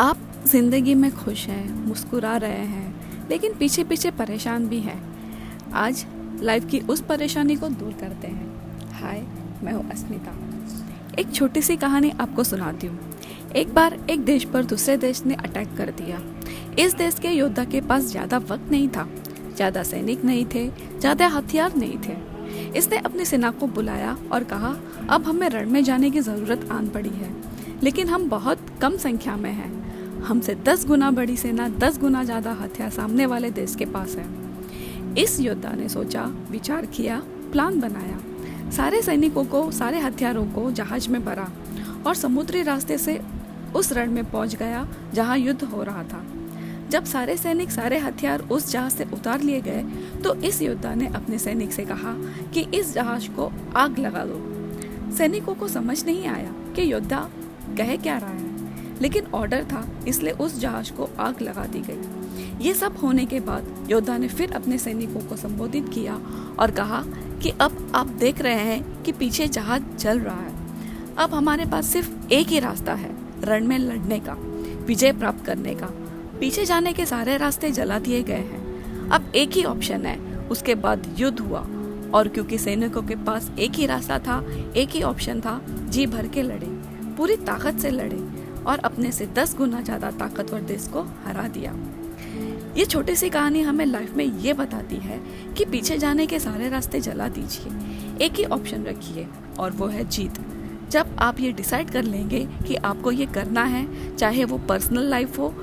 आप ज़िंदगी में खुश हैं, मुस्कुरा रहे हैं, लेकिन पीछे पीछे परेशान भी हैं। आज लाइफ की उस परेशानी को दूर करते हैं। हाय, मैं हूँ अस्मिता। एक छोटी सी कहानी आपको सुनाती हूँ। एक बार एक देश पर दूसरे देश ने अटैक कर दिया। इस देश के योद्धा के पास ज़्यादा वक्त नहीं था, ज़्यादा सैनिक नहीं थे, ज़्यादा हथियार नहीं थे। इसने अपनी सेना को बुलाया और कहा, अब हमें रण में जाने की ज़रूरत आन पड़ी है, लेकिन हम बहुत कम संख्या में हैं। हमसे 10 गुना बड़ी सेना, 10 गुना ज़्यादा हथियार सामने वाले देश के पास है। इस योद्धा ने सोचा, विचार किया, प्लान बनाया। सारे सैनिकों को, सारे हथियारों को जहाज में भरा और समुद्री रास्ते से उस रण में पहुंच गया जहां युद्ध हो रहा था। जब सारे सैनिक, सारे हथियार उस जहाज से उतार लिए गए तो इस योद्धा ने अपने सैनिक से कहा कि इस जहाज को आग लगा दो। सैनिकों को समझ नहीं आया कि योद्धा कह क्या रहा है, लेकिन ऑर्डर था, इसलिए उस जहाज को आग लगा दी गई। ये सब होने के बाद योद्धा ने फिर अपने सैनिकों को संबोधित किया और कहा कि अब आप देख रहे हैं कि पीछे जहाज जल रहा है। अब हमारे पास सिर्फ एक ही रास्ता है रण में लड़ने का, विजय प्राप्त करने का। पीछे जाने के सारे रास्ते जला दिए गए हैं। अब एक ही ऑप्शन है। उसके बाद युद्ध हुआ और क्योंकि सैनिकों के पास एक ही रास्ता था, एक ही ऑप्शन था, जी भर के लड़े, पूरी ताकत से लड़े और अपने से 10 गुना ज़्यादा ताकतवर देश को हरा दिया। ये छोटी सी कहानी हमें लाइफ में ये बताती है कि पीछे जाने के सारे रास्ते जला दीजिए, एक ही ऑप्शन रखिए और वो है जीत। जब आप ये डिसाइड कर लेंगे कि आपको ये करना है, चाहे वो पर्सनल लाइफ हो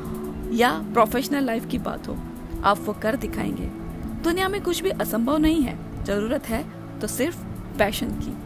या प्रोफेशनल लाइफ की बात हो, आप वो कर दिखाएंगे। दुनिया में कुछ भी असंभव नहीं है। ज़रूरत है तो सिर्फ पैशन की।